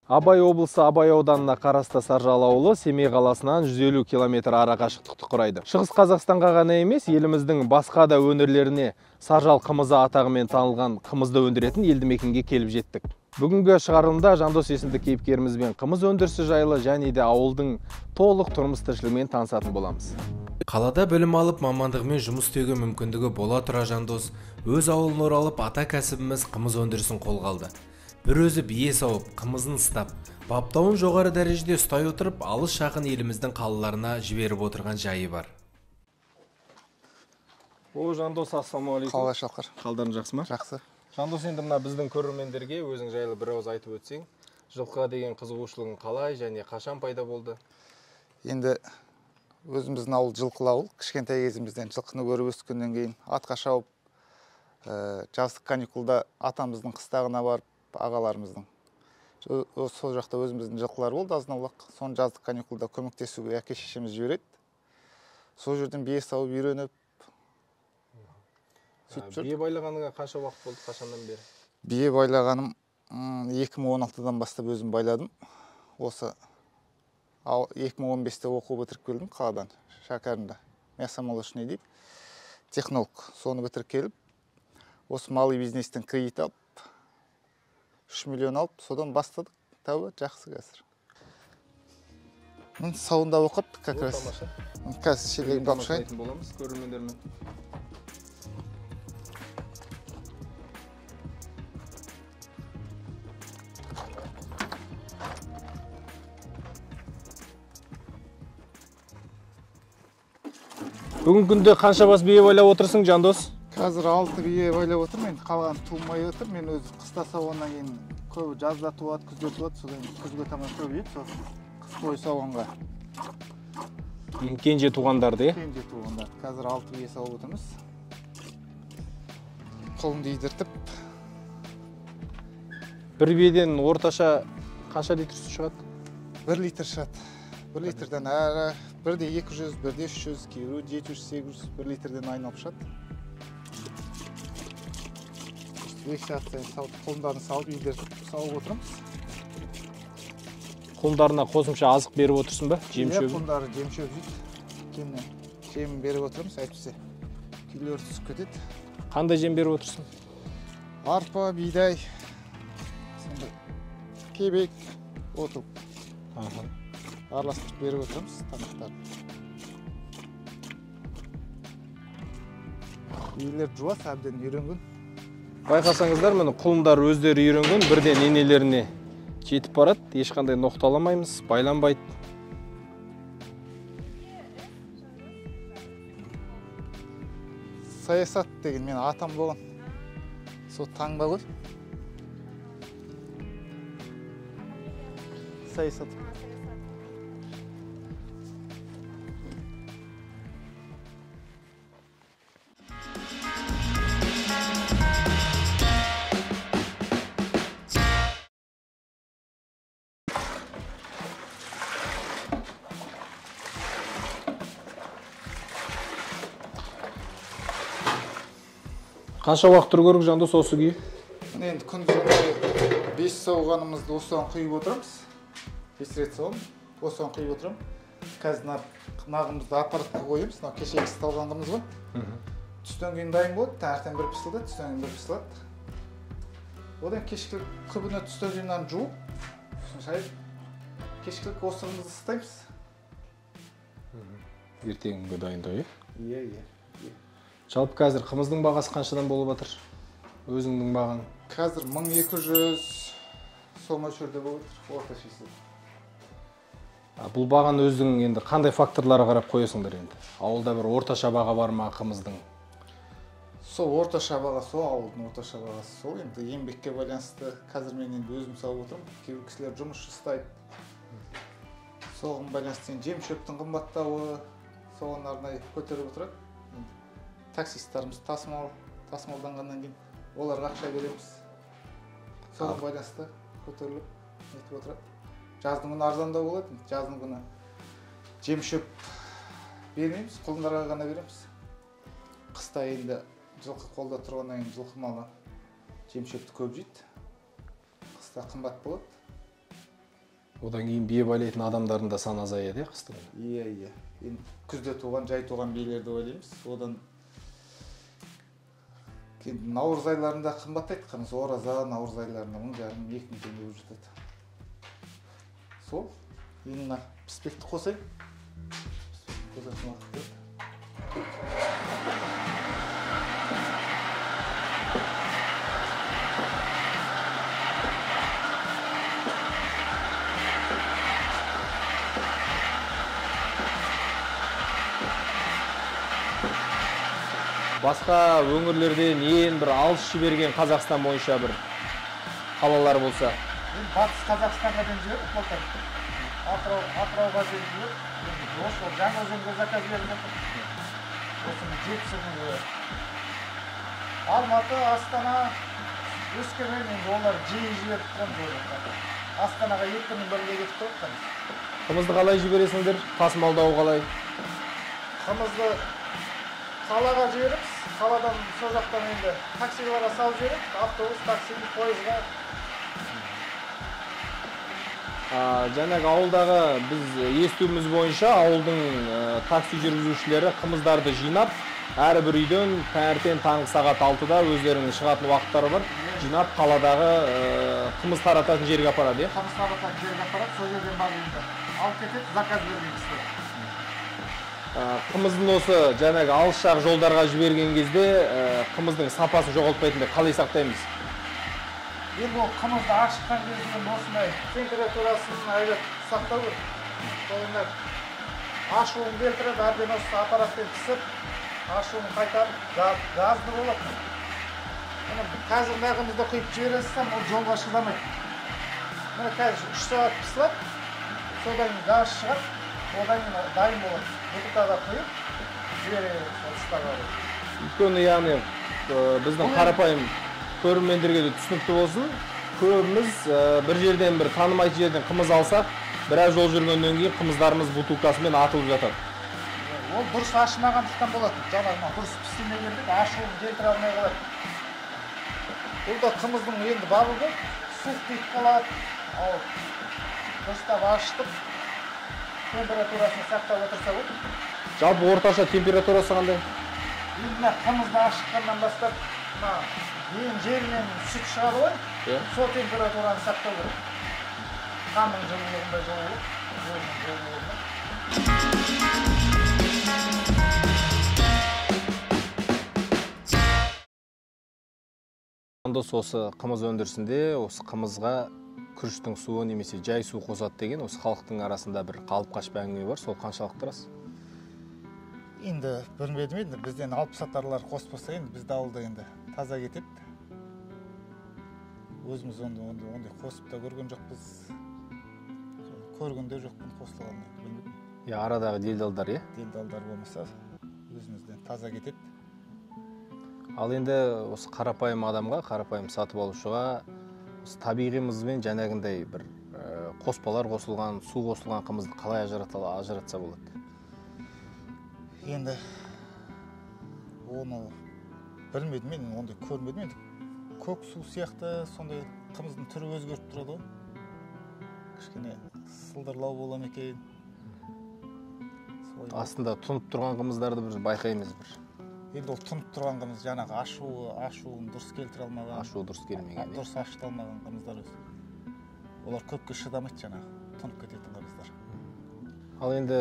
Абай облысы Абай ауданына қарасты Саржал ауылы Семей қаласынан 150 км ара қашықтықты құрайды. Шығыс Қазақстанға ғана емес, еліміздің басқа да өңірлеріне Саржал қымызы атағымен танылған қымызды өндіретін елді мекенге келіп жеттік. Бүгінгі шығарылымда Жандос есімді кейіпкерімізбен қымыз өндірісі жайлы және де ауылдың толық тұрмыс тіршілігімен танысатын боламыз. Қалада білім алып, мамандығымен жұмыс істеуге мүмкіндігі бола тұра Жандос өз ауылына оралып, ата кәсібіміз қымыз өндірісін қолға алды. Бір өзі бие сауып, қымызын ұстап, баптауын жоғары дәрежеде ұстай отырып, алыс жақын еліміздің қалаларына жіберіп отырған жайы бар. Жандос, ассалаумағалейкум. Қалай шалқар? Қалдарың жақсы ма? Жақсы. Жандос, енді мына біздің көрермендерге өзің жайлы бір ауыз айтып өтсең, жылқыға деген қызығушылығың қалай және қашан пайда болды? Енді өзіміздің ауыл жылқылы ауыл. Кішкентай кезімізден жылқыны көріп өскеннен кейін атқа шауып, жаздық каникулда атамыздың қыстағына барып, ағаларымыздың. Сол жақта өзіміздің жылқылар болды азын-аулақ. Соны жаздық каникулда көмектесуге әке-шешеміз жібереді. Сол жерден бие сауып үйреніп, сөйтіп жүрдік. Бие байлағаныңа қанша уақыт болды, қашаннан бері? Бие байлағаным 2016-дан бастап өзім байладым. Осы 2015-те оқу бітіріп келдім қаладан, Шәкәрімде. Мясомолочный дейді. Технолог. Соны бітіріп келіп, осы малый бизнестен кредит алып, 3 миллион алып, содан бастадық. Тәуба, жақсы қазір. Сауында оқып, как раз. Қазір шелегімді алып шығайын. Боламыз көрермендермен. Бүгін күнде қанша бас бие байлап отырсың, Жандос? Қазір 6 бие байлап отырмын, енді қалған туылмай отыр. Мен өзі қыста сауғаннан кейін көбі жазда туады, күзде туады, содан күзге таман көбейеді, сол қыс бойы сауғанға. Кенже туғандарды, е? Кенже туғандар. Қазір 6 бие сауып отырмыз. Қолымды идіртіп. Бір биеден орташа қанша литр су шығады? 1 литр шығады. 1 литрден әрі, бірде 200, бірде 300, кейбірі 700, 800, 1 литрден айналып шығады. 2 сағат сайын қолымдарын салып, идіртіп сауып отырмыз. Құлындарына қосымша азық беріп отырсың ба? Жем шөбі? Құлындары жем шөп жейді. Жем беріп отырмыз, әйтпесе күйлері түсіп кетеді. Қандай жем беріп отырсың? Арпа, бидай, кебек, отыл. Араластырып беріп отырмыз тамақтарын. Үйлер жуас, әбден үйренген. Байқасаңыздар, мені құлындар өздері үйренген, бірден енелеріне жетіп барады, ешқандай ноқталамаймыз, байланбайды. Саясат деген мен атам болған. Сол таңба ғой. Саясат. Қанша уақыт тұру керек, Жандос, осы күйі? Енді күнде 5 сауғанымызды осыған құйып отырамыз. 5 рет сауғам, осыған құйып отырам. Қазір нағымызды аппаратқа қойымыз, кеше екісі талғанғымыз ғой. Түстен кейін дайын болады, таңертең бір пісілді, түстен кейін бір пісіледі. Одан кешкілік күбіні түстен кейін жуып, шайып, кешкілік осығымызды ыстаймыз. Ертеңгі дайындау, е? Иә. Жалпы қазір қымыздың бағасы қаншадан болып жатыр? Өзіңнің бағаң? Қазір 1200 сом мөлшерде болып жатыр, орташасы. Бұл бағаны өзің енді қандай факторларға қарап қоясыңдар енді? Ауылда бір орташа баға бар ма қымыздың? Сол орташа баға, сол ауылдың орташа бағасы сол. Енді еңбекке байланысты қазір мен енді өзім сауып отырмын. Кейбір кісілер жұмыс жасайды. Соған байланысты жем шөптің қымбаттауы, соған арнайы көтеріп отырады. Таксистеріміз тасымалданғаннан кейін оларға ақша береміз. Соған байланысты көтеріліп нетіп отырады. Жаздың күні арзандау болады. Жаздың күні жем шөп бермейміз, құлындарға ғана береміз. Қыста енді жылқы қолда тұрғаннан кейін жылқы малы жем шөпті көп жейді. Қыста қымбат болады. Одан кейін бие байлайтын адамдардың да саны азаяды, қыстың. Иә. Енді күзде туған, жай туған биелерді ойлаймыз. Одан кейін наурыз айларында қымбаттайды. Қымыз ораза, наурыз айларында 1000-2000 теңге болып жатады. Сол, енді мына піспекті қосайын. Қосатын уақыт келді. Басқа өңірлерден ең бір алыс жіберген Қазақстан бойынша бір қалалар болса? Батыс Қазақстанға ден жібердік былтыр. Атырауға ден жібердік. Осы Жаңаөзенге заказ беріп жатыр. Осының жетісіне. Алматы, Астана, Өскемен, енді олар жиі жіберіп тұрамыз. Астанаға 2 күннің бірге кетіп тұрып. Қымызды қалай жібересіңдер? Тасымалдау қалай? Қымызды қалаға жіберіп, қаладан сол жақтан енді таксиларға салып жіберіп, автобус, такси, пойызға. Жаңағы ауылдағы біз естуіміз бойынша ауылдың такси жүргізушілері қымыздарды жинап, әрбір үйден таңертең таңғы сағат 6-да өздерінің шығатын уақыттары бар, жинап қаладағы қымыз тарататын жерге апарады. Қымыз тарататын жерге апарады, сол жерден барып енді алып кетеді, заказ берген кісілер. Қымыздың осы жаңағы алыс жақ жолдарға жіберген кезде қымыздың сапасын жоғалтпайтындай қалай сақтаймыз? Енді ол қымызды ашыққан кезінде осындай температурасын айлап сақтау керек. Сол енді ашуын келтіріп, әбден осы аппаратпен пісіп, ашуын қайтарып, газды болады. Қазір мағымызды құйып жібересің, ол жолға шыдамайды. Міне қазір 3 сағат пісіледі, содан газ шығады, одан дайын болады. Бутылкаға құйып, жібереді ыстарға. Өйткені яғни біздің қарапайым көрермендерге де түсінікті болсын. Көбіміз бір жерден бір танымайтын жерден қымыз алсақ, біраз жол жүргеннен кейін қымыздарымыз бутылкасымен атылып жатады. Ол дұрыс ашымағандықтан болады. Жаңағы дұрыс пісірмегендік ашуын келтіре алмай қалады. Бұл да қымыздың енді бабы бұл. Суық тиіп қалады. Ал дұрыстап ашытып, температурасын сақтап отырса болады. Жалпы орташа температурасы қандай? Енді қымызды ашыққаннан бастап, ең жерінен сүт шығады ғой, сол температураны сақтау керек. Қанның жылылығында жылылық, өзінің жылылығында. Осы қымыз өндірісінде осы қымызға күріштің суы немесе жай су қосады деген осы халықтың арасында бір қалып қашпа әңгіме бар, сол қаншалықты рас? Енді білмедім, енді бізден алып сатарлар қоспаса, енді бізді ауылда енді таза кетеді. Өзіміз ондай қосып та көрген жоқпыз. Көргенде жоқпын қосылғанын, білмедім. Арадағы делдалдар, Делдалдар болмаса, өзімізден таза кетеді. Ал енді осы қарапайым адамға, қарапайым сатып алушыға табиғимызбен жаңағындай бір қоспалар қосылған, су қосылған қымызды қалай ажыратса болады? Енді оны білмедім, мен ондай көрмедім. Енді көк су сияқты сондай қымыздың түрі өзгеріп тұрады ғой. Кішкене сылдырлау бола ма екен. Астында тұнып тұрған қымыздарды бір байқаймыз бір. Енді ол тұнып тұрған қымыз жаңағы ашуын дұрыс келтіре алмаған. Ашуы дұрыс келмеген. Дұрыс ашыта алмаған қымыздар өзі. Олар көпке шыдамайды жаңағы, тұнып кететін қымыздар. Ал енді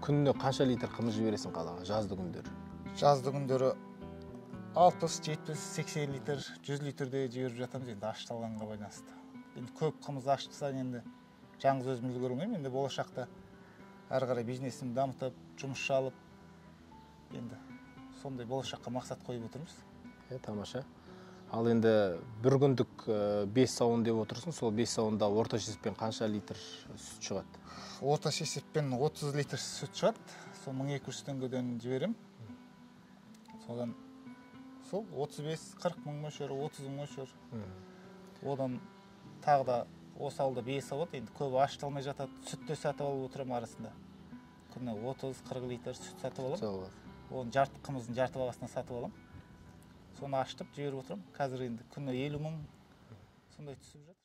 күніне қанша литр қымыз жібересің қалаға, жазды күндері? Жазды күндері 60, 70, 80 литр, 100 литрде жіберіп жатамыз енді ашытылғанға байланысты. Енді көп қымыз ашытсаң енді жаңыз өзім үлгермеймін. Енді болашақта әрі қарай бизнесімді дамытып, жұмысшы алып, енді сондай болашаққа мақсат қойып отырмыз. Тамаша. Ал енді бір күндік 5 сауын деп отырсың, сол 5 сауында орташа есеппен қанша литр сүт шығады? Орташа есеппен 30 литр сүт шығады. Сол 1200 теңгеден жіберем. Содан сол 35-40 мың мөлшері, 30 мың мөлшері. Одан тағы да осы ауылда 5 сауыт, енді көбі ашытылмай жатады. Сүтті сатып алып отырам арасында. Күні 30-40 литр сүт сатып алам. Оны қымыздың жарты бағасына сатып алам. Соны ашытып жіберіп отырам. Қазір енді күні 50 мың сондай түсіп жатыр.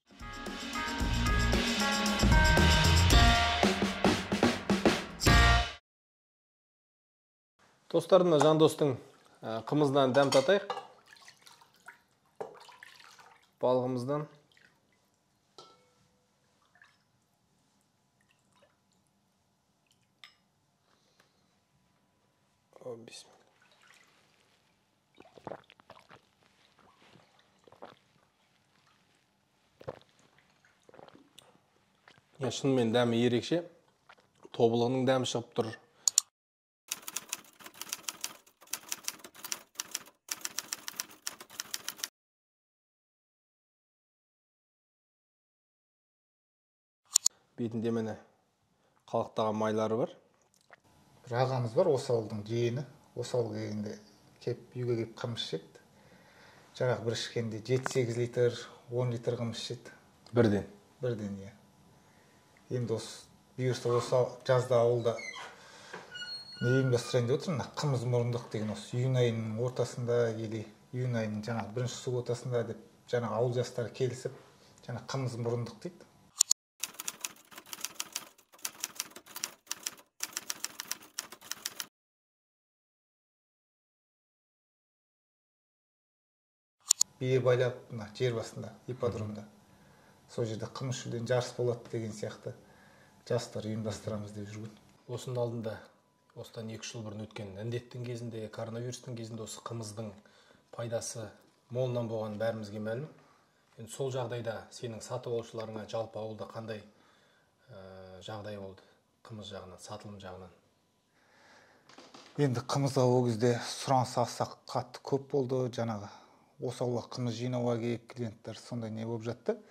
Достар, мына Жандостың қымызынан дәм татайық. Балығымыздан. Шынымен дәмі ерекше. Тобылғының дәмі шығып тұр. Бетінде міне қалықтаған майлары бар. Бір ағамыз бар, осы ауылдың жиені. Осы ауылға келгенде үйге келіп қымыз ішеді. Жаңағы бір ішкенде 7-8 литр, 10 литр қымыз ішеді. Бірден? Бірден, иә. Енді бұйырса осы жазда ауылда не ұйымдастырайын деп отырмын, қымыз мұрындық деген осы июнь айының ортасында или июнь айының жаңағы бірінші субботасында деп жаңағы ауыл жастары келісіп, жаңағы қымыз мұрындық дейді. Бие байлап, жер басында, ипподромда. Сол жерде қымыз ішуден жарыс болады деген сияқты жастар ұйымдастырамыз деп жүрген. Осының алдында, осыдан 2 жыл бұрын өткен індеттің кезінде, коронавирустың кезінде осы қымыздың пайдасы молынан болған бәрімізге мәлім. Енді сол жағдайда сенің сатып алушыларыңа жалпы ауылда қандай жағдай болды? Қымыз жағынан, сатылым жағынан. Енді қымызға ол кезде сұраныс аса қатты көп болды, жаңағы осы ауылға қымыз жинауға келіп клиенттер сондай не болып жатты.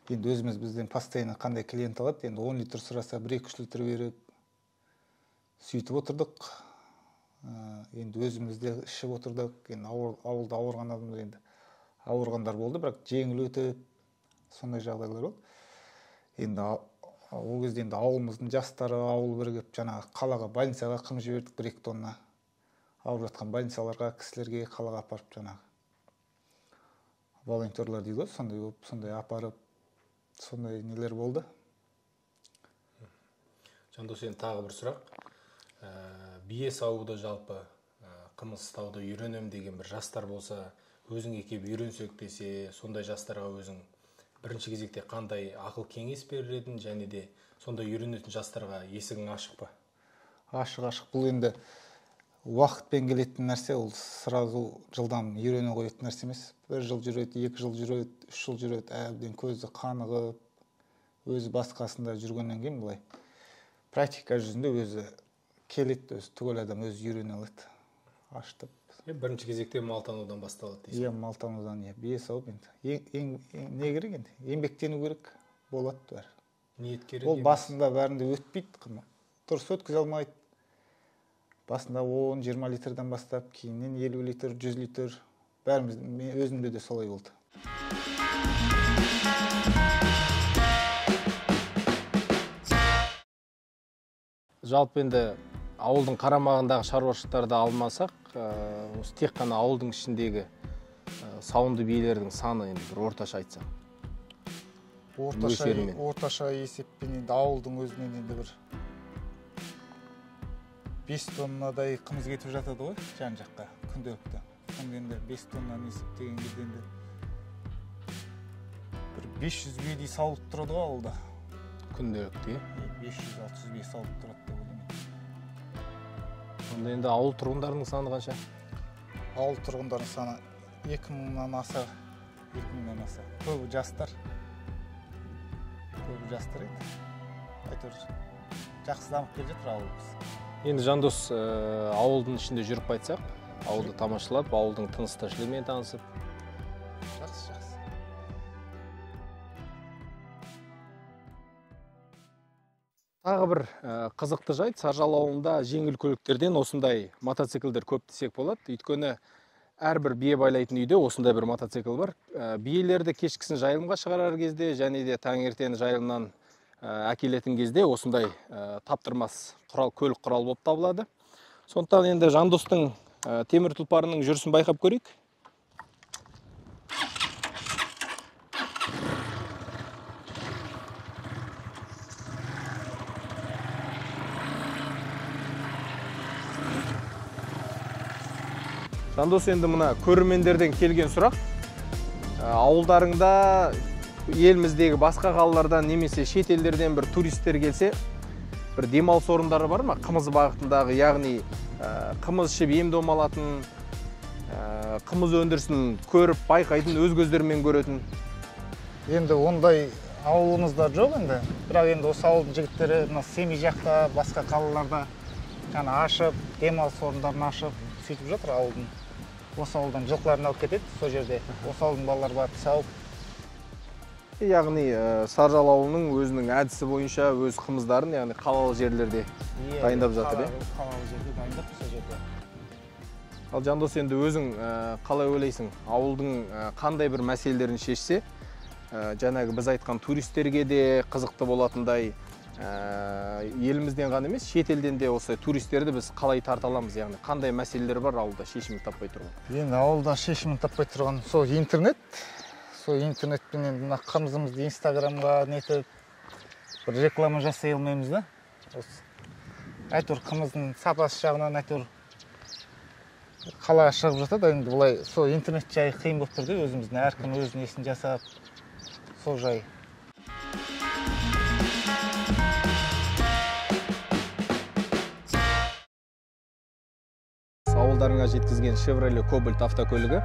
Енді өзіміз бізден постоянно қандай клиент алады, енді 10 литр сұраса 1-2 литр беріп сөйтіп отырдық. Енді өзімізде ішіп отырдық. Енді ауылда ауырған адамдар енді ауырғандар болды, бірақ жеңіл өтіп сондай жағдайлар болды. Енді ол кезде енді ауылымыздың жастары ауыл бірігіп жаңағы қалаға больницаға қымыз жібердік, 1-2 тонна. Ауырып жатқан больницаларға, кісілерге қалаға апарып жаңағы волонтерлар дейді ғой, сондай апарып, сондай нелер болды. Жандос, енді тағы бір сұрақ. Бие саууды жалпы қымыз ұстауды үйренем деген бір жастар болса, өзіңе келіп үйренсек десе, сондай жастарға өзің бірінші кезекте қандай ақыл кеңес берер едің, және де сондай үйренетін жастарға есігің ашық па? Ашық. Бұл енді уақытпен келетін нәрсе, ол сразу жылдам үйрене қоятын нәрсе емес. 1 жыл жүреді, 2 жыл жүреді, 3 жыл жүреді, әбден көзі қанығып, өзі басқасында жүргеннен кейін былай практика жүзінде өзі келеді, өзі түгел адам өзі үйрене алады. Аштып. Бірінші кезекте малтанудан басталады дейсің. Иә, малтанудан, бие сауып енді. Не керек енді? Еңбектену керек болады бәрі. Ниет керек. Ол басында бәрінде өтпейді, дұрыс өткізе алмайды. Басында 10-20 литрден бастап, кейіннен 50 литр, 100 литр, бәріміз, өзімде де солай болды. Жалпы енді ауылдың қарамағындағы шаруашылықтарды алмасақ, осы тек қана ауылдың ішіндегі сауынды биелердің саны енді бір орташа айтсақ. Орташа есеппен енді ауылдың өзінен енді бір 5 тоннадай қымыз кетіп жатады ғой, жан-жаққа, күнделікті. Енді 5 тоннаны есептеген кезде енді бір 500 бие сауылып тұрады ғой ауылда. Күнделікті? 500-600 бие сауылып тұрады деп ойлаймын. Онда енді ауыл тұрғындарының саны қанша? Ауыл тұрғындарының саны 2000-нан аса. Көбі жастар. Енді. Айтыр, жақсы дамып келе жатыр ауылымыз. Енді Жандос, ауылдың ішінде жүріп қайтсақ, ауылды тамашалап, ауылдың тыныс-тіршілігімен танысып. Жақсы. Тағы бір қызықты жайт, Саржал ауылында жеңіл көліктерден осындай мотоциклдер көп десек болады. Өйткені әрбір бие байлайтын үйде осындай бір мотоцикл бар. Биелерді кешкісін жайылымға шығарар кезде, және де таңертең жайылымнан әкелетін кезде осындай таптырмас көлік құрал болып табылады. Сондықтан енді Жандостың темір тұлпарының жүрісін байқап көрейік. Жандос, енді мына көрермендерден келген сұрақ. Ауылдарыңда еліміздегі басқа қалалардан немесе шет елдерден бір туристер келсе, бір демалыс орындары бар ма? Қымыз бағытындағы, яғни қымыз ішіп ем домалатын, қымыз өндірісін көріп, байқайтын, өз көздерімен көретін. Енді ондай ауылымызда жоқ енді. Бірақ енді осы ауылдың жігіттері Семей жақта, басқа қалаларда жаңа ашып, демалыс орындарын ашып, сөйтіп жатыр ауылдың. Осы ауылдан жылқыларын алып кетеді, сол жерде. Осы ауылдың балалары барып сауып. Яғни Саржал ауылының өзінің әдісі бойынша өз қымыздарын, яғни қалалы жерлерде дайындап жатыр. Қалалы жерде дайындап, сол жерде. Ал Жандос, енді өзің қалай ойлайсың? Ауылдың қандай бір мәселелерін шешсе, жаңағы біз айтқан туристерге де қызықты болатындай, елімізден ғана емес, шет елден де осы туристерді біз қалай тарта аламыз, яғни қандай мәселелер бар ауылда шешімін таппай тұрған? Енді ауылда шешімін таппай тұрған сол интернет. Сол интернетпен енді қымызымызды Инстаграмға нетіп, бір реклама жасай алмаймыз да. Әйтеуір қымыздың сапасы жағынан әйтеуір қалаға шығып жатады. Енді бұлай сол интернет жайы қиын болып тұр, өзіміздің әркім өз несін жасап, сол жай. Ауылдарыңа жеткізген Chevrolet Cobalt автокөлігі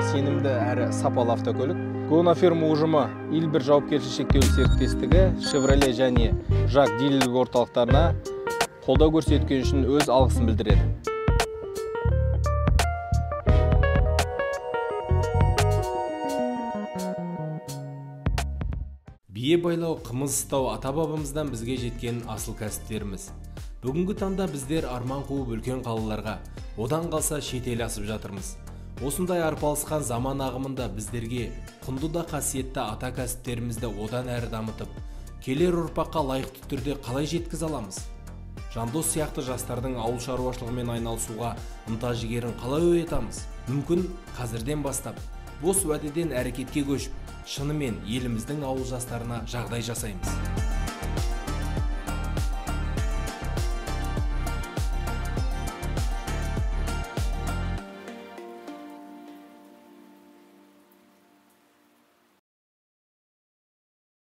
сенімді әрі сапалы автокөлік. Гонаферма ұжымы Илбір жауапкершілігі шектеулі серіктестігі Chevrolet және Жак дилерлік орталықтарына қолдау көрсеткен үшін өз алғысын білдіреді. Бие байлау, қымыз ұстау ата-бабамыздан бізге жеткен асыл кәсіптеріміз. Бүгінгі таңда біздер арман қуып үлкен қалаларға, одан қалса шет ел асып жатырмыз. Осындай арпалысқан заман ағымында біздерге құнды да қасиетті ата кәсіптерімізді одан әрі дамытып, келер ұрпаққа лайықты түрде қалай жеткізе аламыз? Жандос сияқты жастардың ауыл шаруашылығымен айналысуға ынта-жігерін қалай оятамыз? Мүмкін қазірден бастап бос уәдеден әрекетке көшіп, шынымен еліміздің ауыл жастарына жағдай жасаймыз.